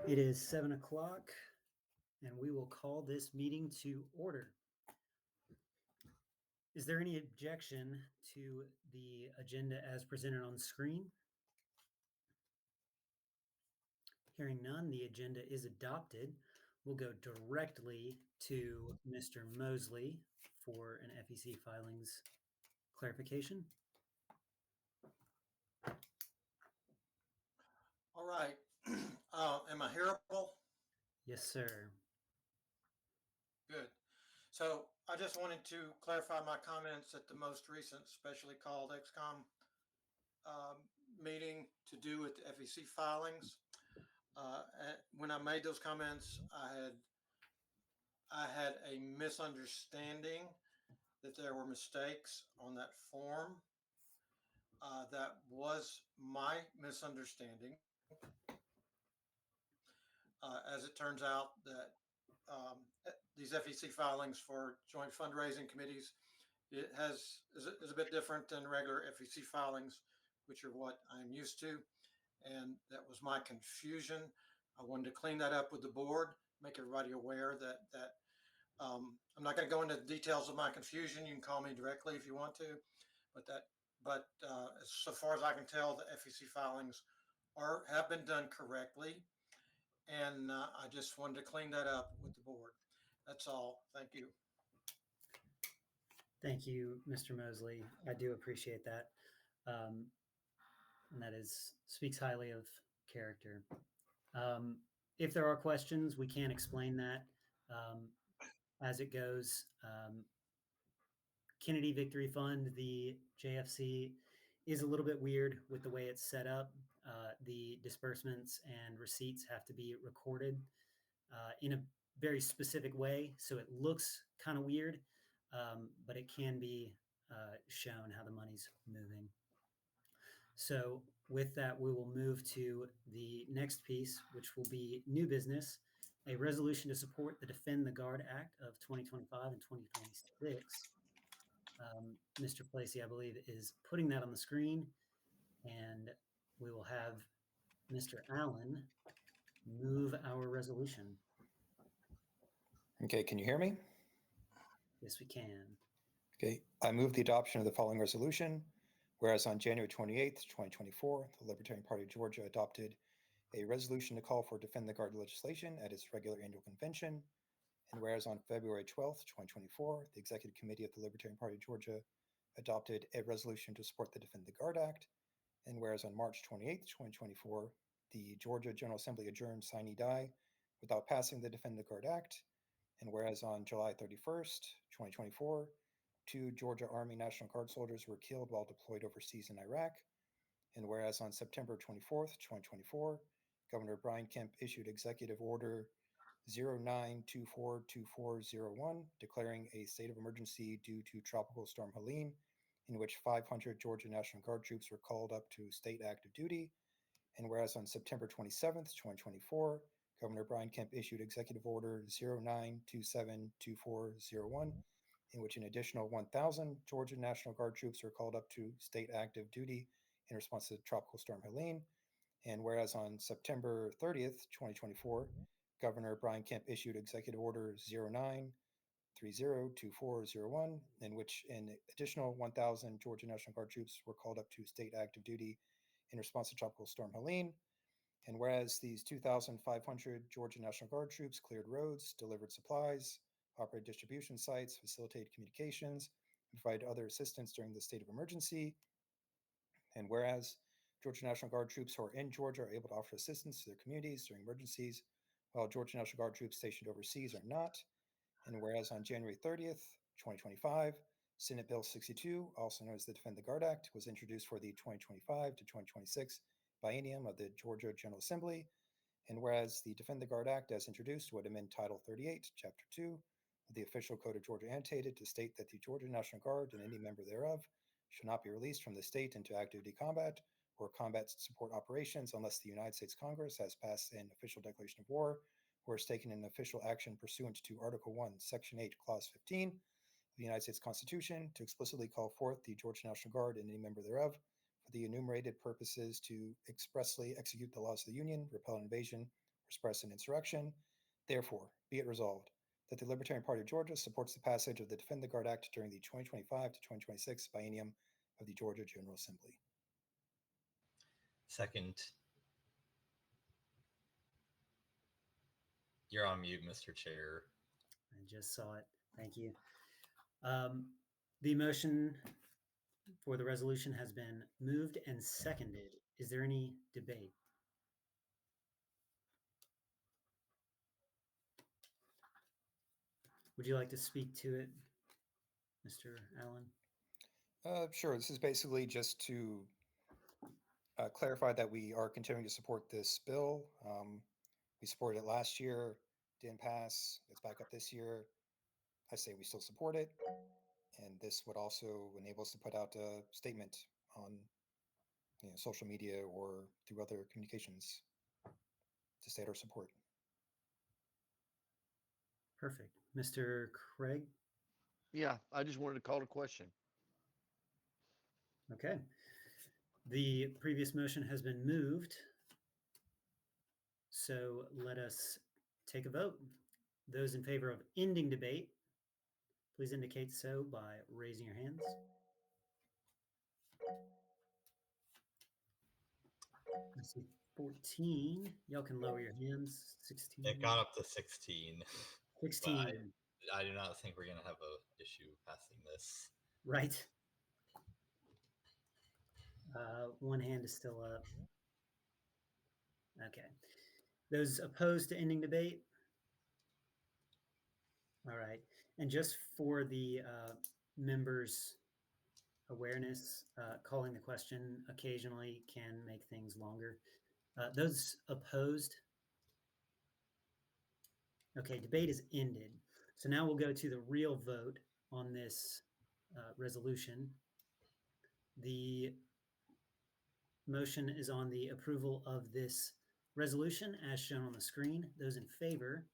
It is 7 o'clock, and we will call this meeting to order. Is there any objection to the agenda as presented on the screen? Hearing none, the agenda is adopted. We'll go directly to Mr. Mosley for an FEC filings clarification. All right. Am I hearable? Yes, sir. Good. So I just wanted to clarify my comments at the most recent specially called XCOM meeting to do with the FEC filings. When I made those comments, I had a misunderstanding that there were mistakes on that form. That was my misunderstanding. As it turns out that these FEC filings for joint fundraising committees, is a bit different than regular FEC filings, which are what I'm used to. And that was my confusion. I wanted to clean that up with the board, make everybody aware that I'm not going to go into the details of my confusion. You can call me directly if you want to, but so far as I can tell, the FEC filings have been done correctly. And I just wanted to clean that up with the board. That's all. Thank you. Thank you, Mr. Mosley. I do appreciate that. And that speaks highly of character. If there are questions, we can explain that as it goes. Kennedy Victory Fund, the JFC, is a little bit weird with the way it's set up. The disbursements and receipts have to be recorded in a very specific way, so it looks kind of weird, but it can be shown how the money's moving. So with that, we will move to the next piece, which will be new business, a resolution to support the Defend the Guard Act of 2025 and 2026. Mr. Placey, I believe, is putting that on the screen, and we will have Mr. Allen move our resolution. Okay, can you hear me? Yes, we can. Okay, I move the adoption of the following resolution. Whereas on January 28th, 2024, the Libertarian Party of Georgia adopted a resolution to call for Defend the Guard legislation at its regular annual convention. And whereas on February 12th, 2024, the Executive Committee of the Libertarian Party of Georgia adopted a resolution to support the Defend the Guard Act. And whereas on March 28th, 2024, the Georgia General Assembly adjourned sine die without passing the Defend the Guard Act. And whereas on July 31st, 2024, 2 Georgia Army National Guard soldiers were killed while deployed overseas in Iraq. And whereas on September 24th, 2024, Governor Brian Kemp issued Executive Order 09242401, declaring a state of emergency due to Tropical Storm Helene, in which 500 Georgia National Guard troops were called up to state active duty. And whereas on September 27th, 2024, Governor Brian Kemp issued Executive Order 09272401, in which an additional 1,000 Georgia National Guard troops were called up to state active duty in response to Tropical Storm Helene. And whereas on September 30th, 2024, Governor Brian Kemp issued Executive Order 09302401, in which an additional 1,000 Georgia National Guard troops were called up to state active duty in response to Tropical Storm Helene. And whereas these 2,500 Georgia National Guard troops cleared roads, delivered supplies, operated distribution sites, facilitated communications, and provided other assistance during the state of emergency. And whereas Georgia National Guard troops who are in Georgia are able to offer assistance to their communities during emergencies, while Georgia National Guard troops stationed overseas are not. And whereas on January 30th, 2025, Senate Bill 62, also known as the Defend the Guard Act, was introduced for the 2025 to 2026 biennium of the Georgia General Assembly. And whereas the Defend the Guard Act, as introduced, would amend Title 38, Chapter 2 of the Official Code of Georgia Annotated to state that the Georgia National Guard and any member thereof shall not be released from the state into active duty combat or combat support operations unless the United States Congress has passed an official declaration of war or has taken an official action pursuant to Article 1, Section 8, Clause 15 of the United States Constitution to explicitly call forth the Georgia National Guard and any member thereof for the enumerated purposes to expressly execute the laws of the Union, repel invasion, expressed in insurrection. Therefore, be it resolved that the Libertarian Party of Georgia supports the passage of the Defend the Guard Act during the 2025 to 2026 biennium of the Georgia General Assembly. Second. You're on mute, Mr. Chair. I just saw it. Thank you. The motion for the resolution has been moved and seconded. Is there any debate? Would you like to speak to it, Mr. Allen? Sure. This is basically just to clarify that we are continuing to support this bill. We supported it last year, didn't pass. It's back up this year. I say we still support it. And this would also enable us to put out a statement on social media or through other communications to state our support. Perfect. Mr. Craig? Yeah, I just wanted to call a question. Okay. The previous motion has been moved. So let us take a vote. Those in favor of ending debate, please indicate so by raising your hands. I see 14. Y'all can lower your hands. 16. It got up to 16. 16. I do not think we're going to have an issue passing this. Right. One hand is still up. Okay. Those opposed to ending debate? All right. And just for the members' awareness, calling the question occasionally can make things longer. Those opposed? Okay, debate is ended. So now we'll go to the real vote on this resolution. The motion is on the approval of this resolution as shown on the screen. Those in favor,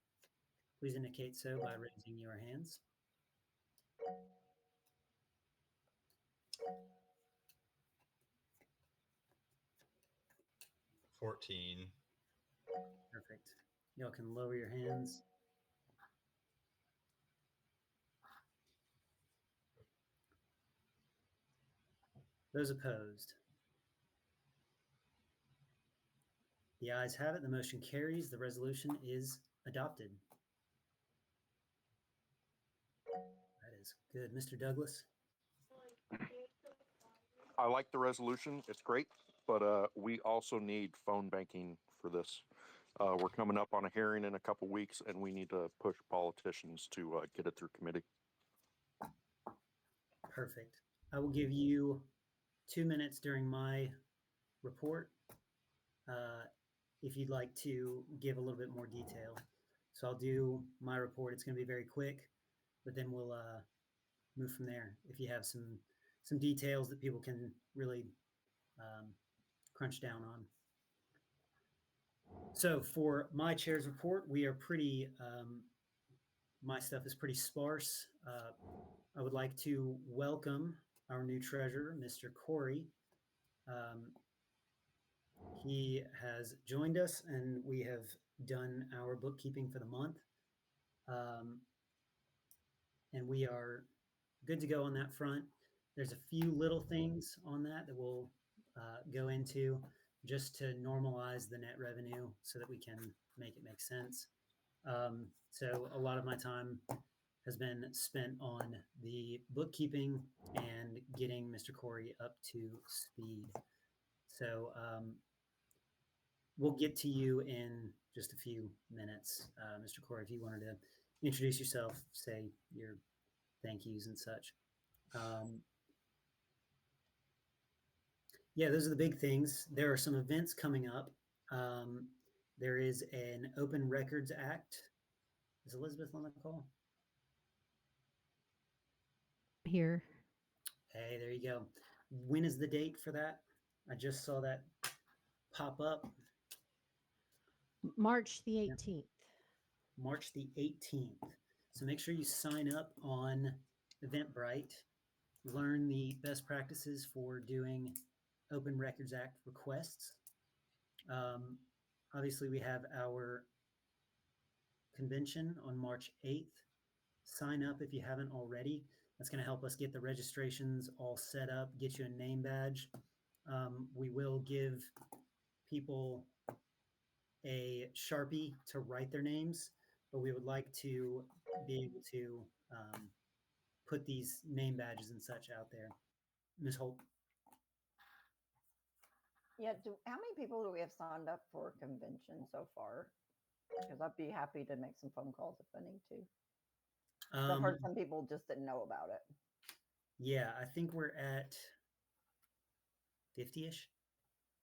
please indicate so by raising your hands. $14. Perfect. Y'all can lower your hands. Those opposed? The ayes have it. The motion carries. The resolution is adopted. That is good. Mr. Douglas? I like the resolution. It's great, but we also need phone banking for this. We're coming up on a hearing in a couple weeks, and we need to push politicians to get it through committee. Perfect. I will give you 2 minutes during my report if you'd like to give a little bit more detail. So I'll do my report. It's going to be very quick, but then we'll move from there. If you have some details that people can really crunch down on. So for my chair's report, we are pretty, my stuff is pretty sparse. I would like to welcome our new treasurer, Mr. Corey. He has joined us and we have done our bookkeeping for the month. And we are good to go on that front. There's a few little things on that we'll go into just to normalize the net revenue so that we can make it make sense. So a lot of my time has been spent on the bookkeeping and getting Mr. Corey up to speed. So we'll get to you in just a few minutes. Mr. Corey, if you wanted to introduce yourself, say your thank yous and such. Yeah, those are the big things. There are some events coming up. There is an Open Records Act. Is Elizabeth on the call? Here. Hey, there you go. When is the date for that? I just saw that pop up. March the 18th. March the 18th. So make sure you sign up on Eventbrite. Learn the best practices for doing Open Records Act requests. obviously we have our convention on March 8th. Sign up if you haven't already. That's going to help us get the registrations all set up, get you a name badge. We will give people a Sharpie to write their names, but we would like to be able to put these name badges and such out there. Ms. Holt. Yeah, how many people do we have signed up for a convention so far? Because I'd be happy to make some phone calls if I need to. I've heard some people just didn't know about it. Yeah, I think we're at 50-ish.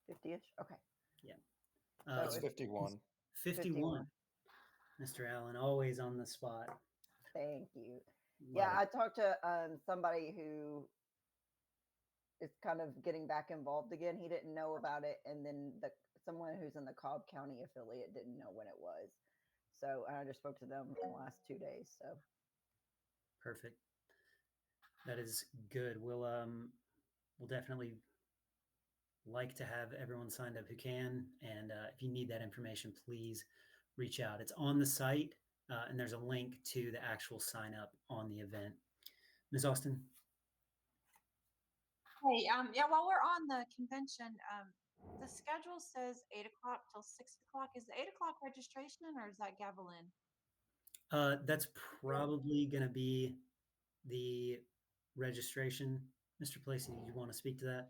50-ish? Okay. Yeah. It's 51. 51. Mr. Allen, always on the spot. Thank you. Love Yeah, it. I talked to somebody who is kind of getting back involved again. He didn't know about it, and then someone who's in the Cobb County affiliate didn't know when it was. So I just spoke to them in the last 2 days. So Perfect. That is good. We'll definitely like to have everyone signed up who can. And if you need that information, please reach out. It's on the site, and there's a link to the actual sign up on the event. Ms. Austin. Hey, yeah, while we're on the convention, the schedule says 8 o'clock till 6 o'clock. Is the 8 o'clock registration or is that Gavelin? That's probably going to be the registration. Mr. Placey, do you want to speak to that?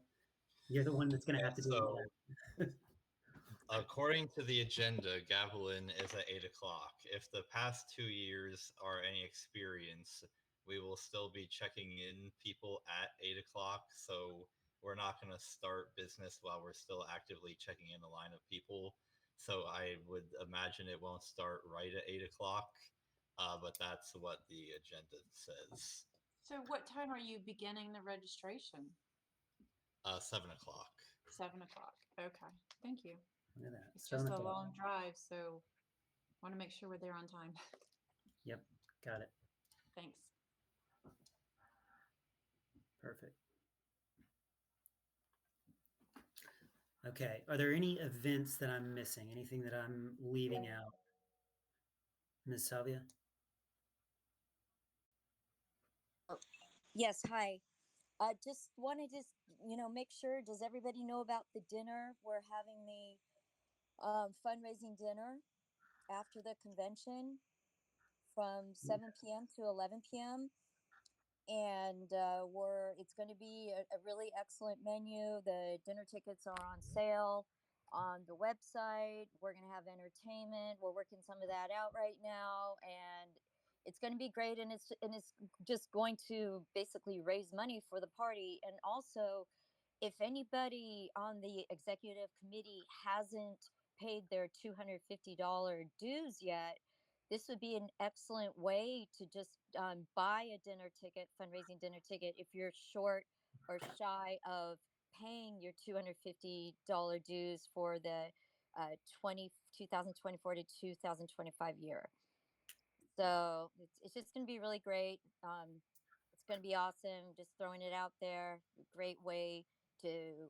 You're the one that's going to have to do So, according to the agenda, Gavelin is at 8 o'clock. If the past 2 years are any experience, we will still be checking in people at 8 o'clock. So we're not going to start business while we're still actively checking in a line of people. So I would imagine it won't start right at 8 o'clock, but that's what the agenda says. So what time are you beginning the registration? 7 o'clock. 7 o'clock. Okay. Thank you. Look at that. It's 7 just a o'clock. long drive, so want to make sure we're there on time. Yep, got it. Thanks. Perfect. Okay, are there any events that I'm missing? Anything that I'm leaving out? Ms. Salvia? Yes, hi. Just wanted to, make sure, does everybody know about the dinner? We're having the fundraising dinner after the convention from 7 p.m. to 11 p.m. And it's going to be a really excellent menu. The dinner tickets are on sale on the website. We're going to have entertainment. We're working some of that out right now, and it's going to be great. And it's just going to basically raise money for the party. And also, if anybody on the executive committee hasn't paid their $250 dues yet, this would be an excellent way to just buy a dinner ticket, fundraising dinner ticket, if you're short or shy of paying your $250 dues for the 2024 to 2025 year. So it's just going to be really great. It's going to be awesome. Just throwing it out there. Great way to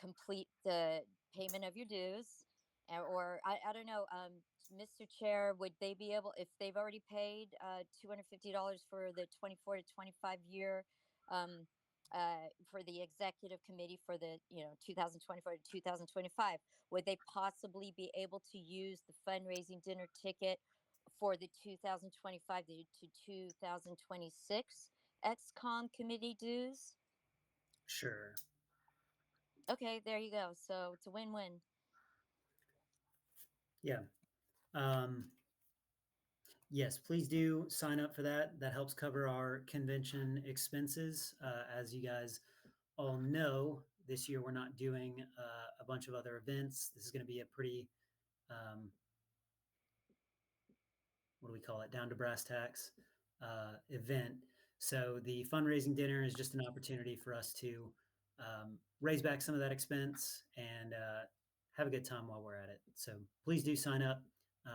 complete the payment of your dues. Or I don't know, Mr. Chair, would they be able, if they've already paid $250 for the 24 to 25 year for the executive committee for the 2024 to 2025, would they possibly be able to use the fundraising dinner ticket for the 2025 to 2026 XCOM committee dues? Sure. Okay, there you go. So it's a win-win. Yeah. Yes, please do sign up for that. That helps cover our convention expenses. As you guys all know, this year we're not doing a bunch of other events. This is going to be a pretty, what do we call it, down to brass tacks event. So the fundraising dinner is just an opportunity for us to raise back some of that expense and have a good time while we're at it. So please do sign up.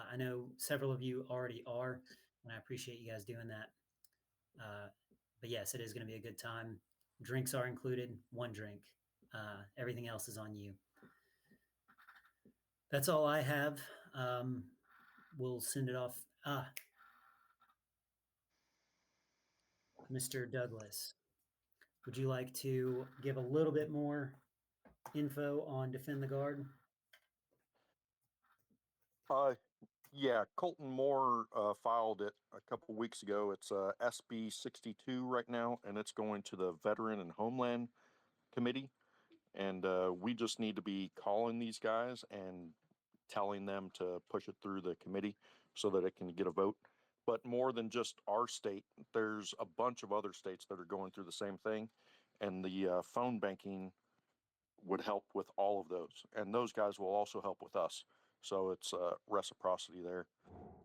I know several of you already are, and I appreciate you guys doing that. But yes, it is going to be a good time. Drinks are included, one drink. Everything else is on you. That's all I have. We'll send it off. Mr. Douglas, would you like to give a little bit more info on Defend the Guard? Yeah, Colton Moore filed it a couple weeks ago. It's SB 62 right now, and it's going to the Veteran and Homeland Committee. And we just need to be calling these guys and telling them to push it through the committee so that it can get a vote. But more than just our state, there's a bunch of other states that are going through the same thing. And the phone banking would help with all of those. And those guys will also help with us. So it's reciprocity there.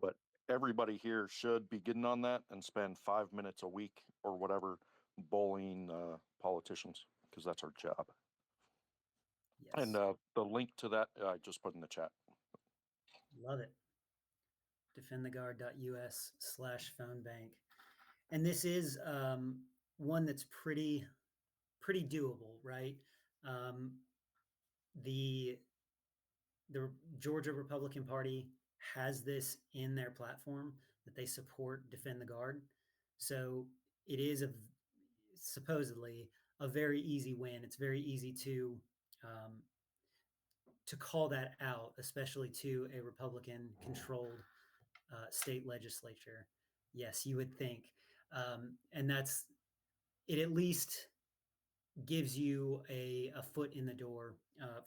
But everybody here should be getting on that and spend 5 minutes a week or whatever bullying politicians, because that's our job. Yes. And the link to that I just put in the chat. Love it. defendtheguard.us/phone bank. And this is one that's pretty doable, right? The Georgia Republican Party has this in their platform that they support Defend the Guard. So it is supposedly a very easy win. It's very easy to call that out, especially to a Republican-controlled state legislature. Yes, you would think, and that's it. At least gives you a foot in the door.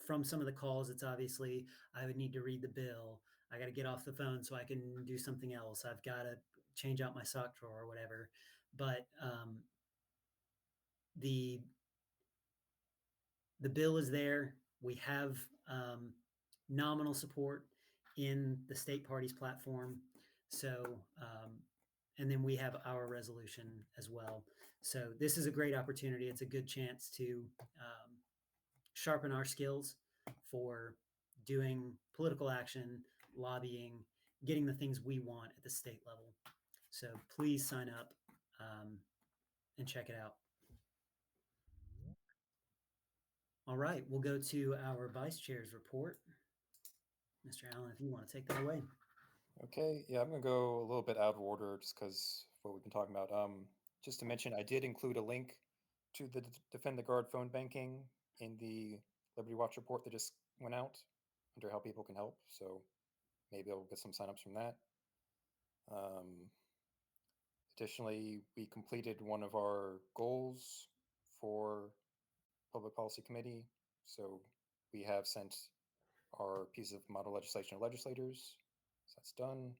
From some of the calls, it's obviously I would need to read the bill. I got to get off the phone so I can do something else. I've got to change out my sock drawer or whatever. But the bill is there. We have nominal support in the state party's platform. So, and then we have our resolution as well. So this is a great opportunity. It's a good chance to sharpen our skills for doing political action, lobbying, getting the things we want at the state level. So please sign up and check it out. All right, we'll go to our vice chair's report. Mr. Allen, if you want to take that away. Okay, yeah, I'm gonna go a little bit out of order just because what we've been talking about. Just to mention, I did include a link to the Defend the Guard phone banking in the Liberty Watch report that just went out under how people can help. So maybe I'll get some signups from that. Additionally, we completed one of our goals for Public Policy Committee. So we have sent our piece of model legislation to legislators. So that's done.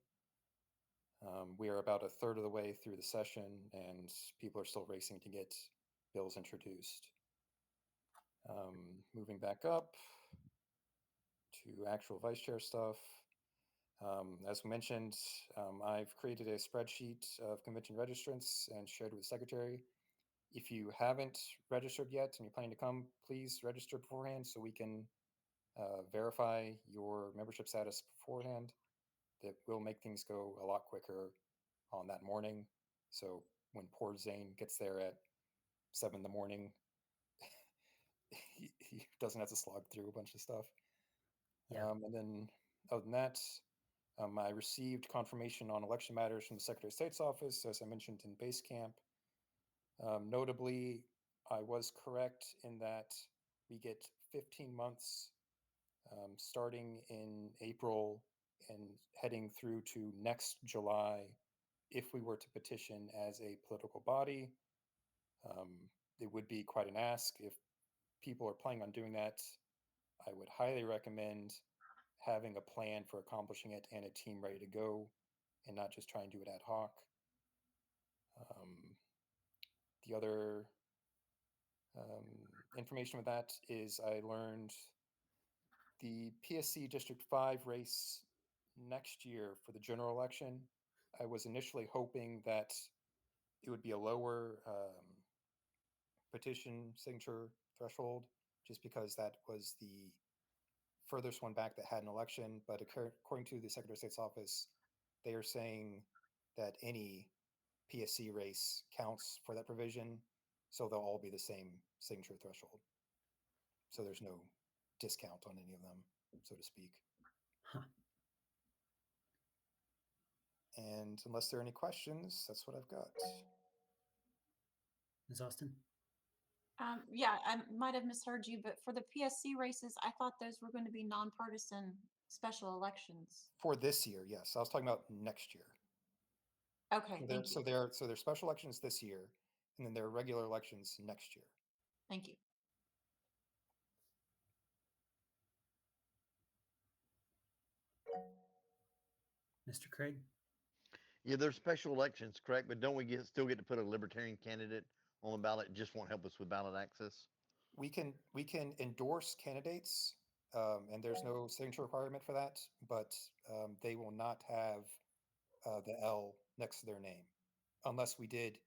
We are about a third of the way through the session, and people are still racing to get bills introduced. Moving back up to actual vice chair stuff. As mentioned, I've created a spreadsheet of convention registrants and shared with the secretary. If you haven't registered yet and you're planning to come, please register beforehand so we can verify your membership status beforehand. That will make things go a lot quicker on that morning. So when poor Zane gets there at 7 in the morning, he doesn't have to slog through a bunch of stuff. Yeah. And then other than that, I received confirmation on election matters from the Secretary of State's office, as I mentioned in base camp. Notably, I was correct in that we get 15 months starting in April and heading through to next July if we were to petition as a political body. It would be quite an ask. If people are planning on doing that, I would highly recommend having a plan for accomplishing it and a team ready to go and not just try and do it ad hoc. The other information with that is I learned the PSC District 5 race next year for the general election. I was initially hoping that it would be a lower petition signature threshold, just because that was the furthest one back that had an election. But according to the Secretary of State's office, they are saying that any PSC race counts for that provision, so they'll all be the same signature threshold. So there's no discount on any of them, so to speak. And unless there are any questions, that's what I've got. Ms. Austin? Yeah, I might have misheard you, but for the PSC races, I thought those were going to be nonpartisan special elections. For this year, yes. I was talking about next year. Okay, thank you. So they're special elections this year, and then there are regular elections next year. Thank you. Mr. Craig? Yeah, there's special elections, correct? But don't we still get to put a Libertarian candidate on the ballot? It just won't help us with ballot access. We can endorse candidates, and there's no signature requirement for that, but they will not have the L next to their name unless we did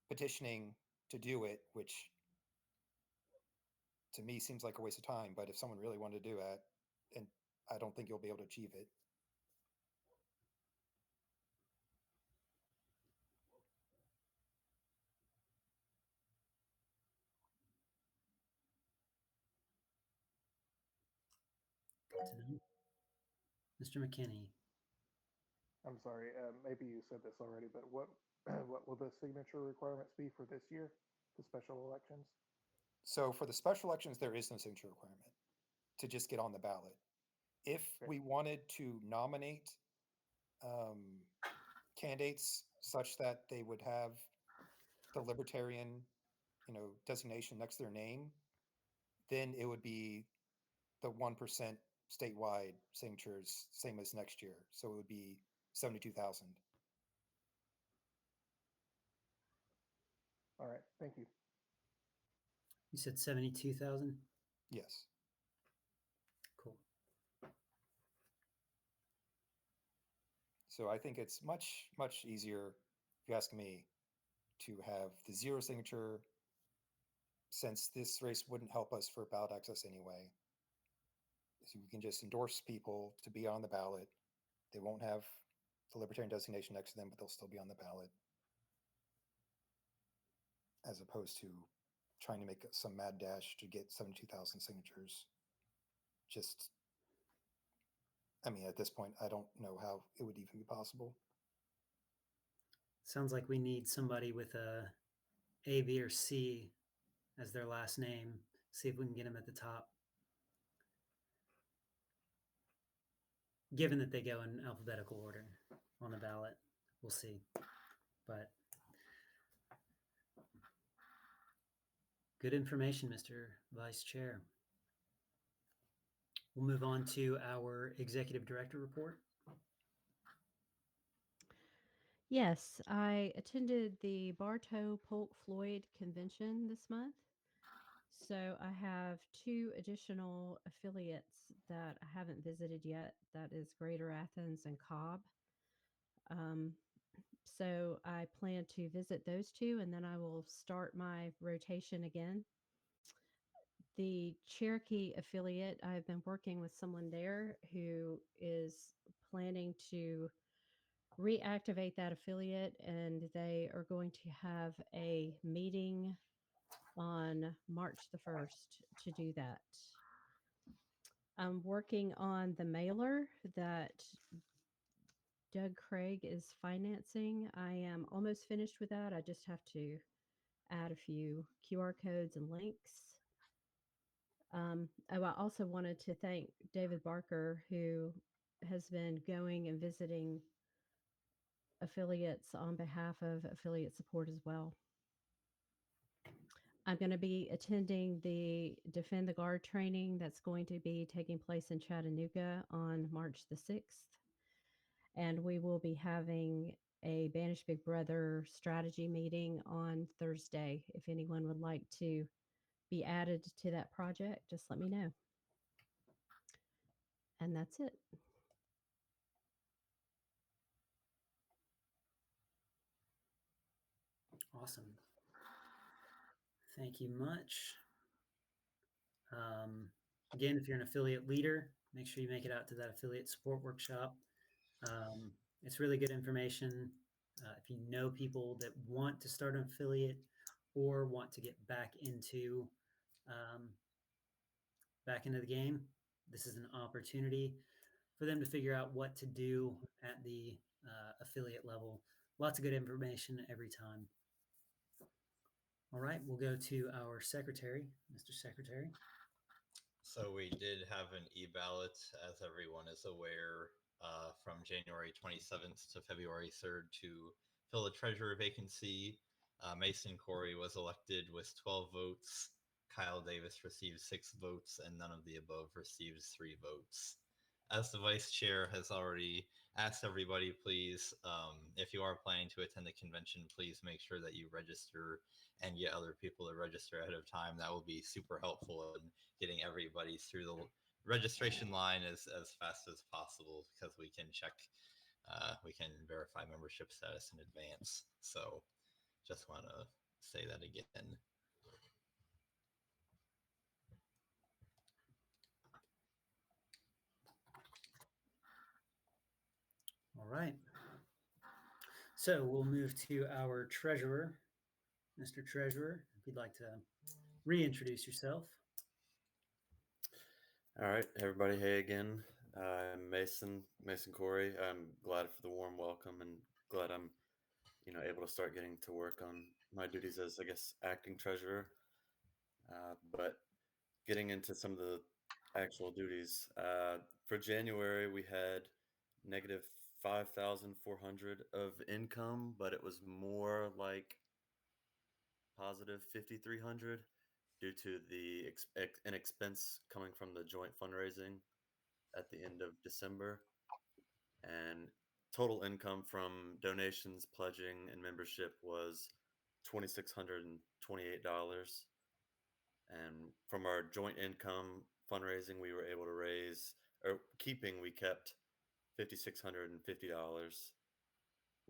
petitioning to do it, which to me seems like a waste of time. But if someone really wanted to do it, and I don't think you'll be able to achieve it. Good to know. Mr. McKinney? I'm sorry, maybe you said this already, but what what will the signature requirements be for this year, the special elections? So for the special elections, there is no signature requirement to just get on the ballot. If we wanted to nominate candidates such that they would have the Libertarian, designation next to their name, then it would be the 1% statewide signatures, same as next year. So it would be 72,000. All right, thank you. You said 72,000? Yes. Cool. So I think it's much, much easier, if you ask me, to have the 0 signature, since this race wouldn't help us for ballot access anyway. So we can just endorse people to be on the ballot. They won't have the Libertarian designation next to them, but they'll still be on the ballot. As opposed to trying to make some mad dash to get 72,000 signatures. Just, I mean, at this point, I don't know how it would even be possible. Sounds like we need somebody with A, B, or C as their last name. See if we can get them at the top. Given that they go in alphabetical order on the ballot, we'll see. But good information, Mr. Vice Chair. We'll move on to our Executive Director report. Yes, I attended the Bartow Polk Floyd convention this month. So I have 2 additional affiliates that I haven't visited yet. That is Greater Athens and Cobb. So I plan to visit those 2, and then I will start my rotation again. The Cherokee affiliate, I've been working with someone there who is planning to reactivate that affiliate, and they are going to have a meeting on March the 1st to do that. I'm working on the mailer that Doug Craig is financing. I am almost finished with that. I just have to add a few QR codes and links. I also wanted to thank David Barker, who has been going and visiting affiliates on behalf of affiliate support as well. I'm going to be attending the Defend the Guard training that's going to be taking place in Chattanooga on March the 6th. And we will be having a Banish Big Brother strategy meeting on Thursday. If anyone would like to be added to that project, just let me know. And that's it. Awesome. Thank you much. Again, if you're an affiliate leader, make sure you make it out to that affiliate support workshop. It's really good information. If you know people that want to start an affiliate or want to get back into the game, this is an opportunity for them to figure out what to do at the affiliate level. Lots of good information every time. All right, we'll go to our secretary, Mr. Secretary. So we did have an e-ballot, as everyone is aware, from January 27th to February 3rd to fill the treasurer vacancy. Mason Corey was elected with 12 votes. Kyle Davis received 6 votes, and none of the above received 3 votes. As the vice chair has already asked everybody, please, if you are planning to attend the convention, please make sure that you register and get other people to register ahead of time. That will be super helpful in getting everybody through the registration line as fast as possible, because we can check, we can verify membership status in advance. So just want to say that again. All right. So we'll move to our treasurer. Mr. Treasurer, if you'd like to reintroduce yourself. All right, everybody. Hey again. I'm Mason Corey. I'm glad for the warm welcome and glad I'm, able to start getting to work on my duties as, I guess, acting treasurer. But getting into some of the actual duties. For January, we had negative 5,400 of income, but it was more like positive 5,300 due to an expense coming from the joint fundraising at the end of December. And total income from donations, pledging, and membership was $2,628. And from our joint income fundraising, we were able to we kept $5,650.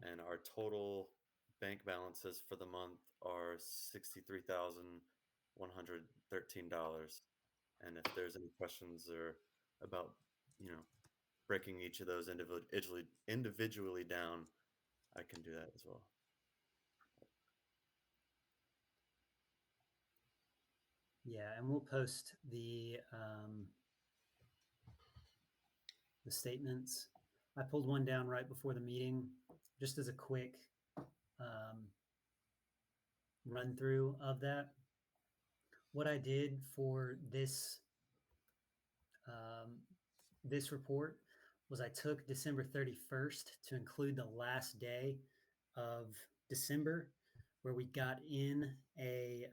And our total bank balances for the month are $63,113. And if there's any questions or about, breaking each of those individually down, I can do that as well. Yeah, and we'll post the statements. I pulled one down right before the meeting, just as a quick run through of that. What I did for this this report was I took December 31st to include the last day of December, where we got in a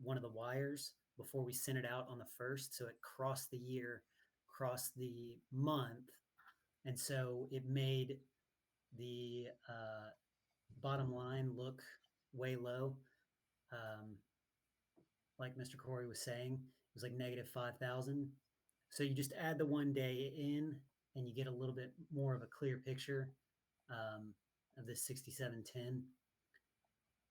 one of the wires before we sent it out on the 1st. So it crossed the year, crossed the month. And so it made the bottom line look way low. Like Mr. Corey was saying, it was like negative 5,000. So you just add the one day in and you get a little bit more of a clear picture of this 6710.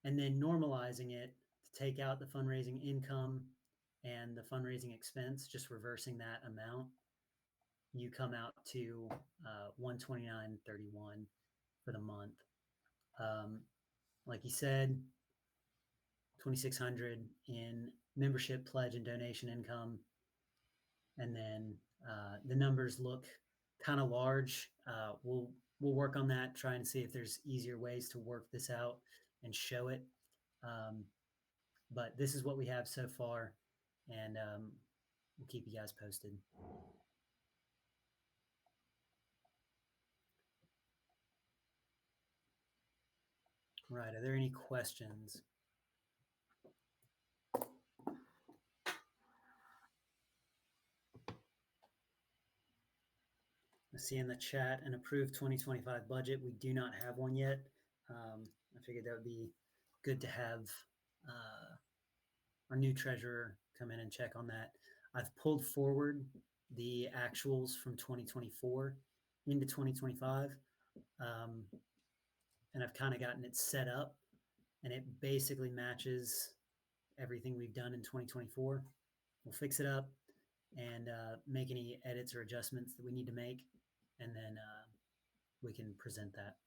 And then normalizing it to take out the fundraising income and the fundraising expense, just reversing that amount, you come out to 129.31 for the month. Like you said, 2,600 in membership, pledge, and donation income. And then the numbers look kind of large. We'll work on that, try and see if there's easier ways to work this out and show it. But this is what we have so far, and we'll keep you guys posted. Right. Are there any questions? I see in the chat an approved 2025 budget. We do not have one yet. I figured that would be good to have our new treasurer come in and check on that. I've pulled forward the actuals from 2024 into 2025. And I've kind of gotten it set up, and it basically matches everything we've done in 2024. We'll fix it up and make any edits or adjustments that we need to make, and then we can present that.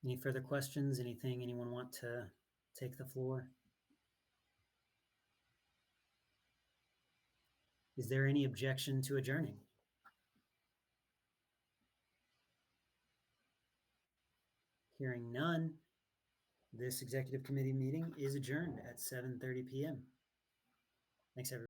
Any further questions? Anything anyone want to take the floor? Is there any objection to adjourning? Hearing none, this executive committee meeting is adjourned at 7:30 p.m. Thanks, everyone.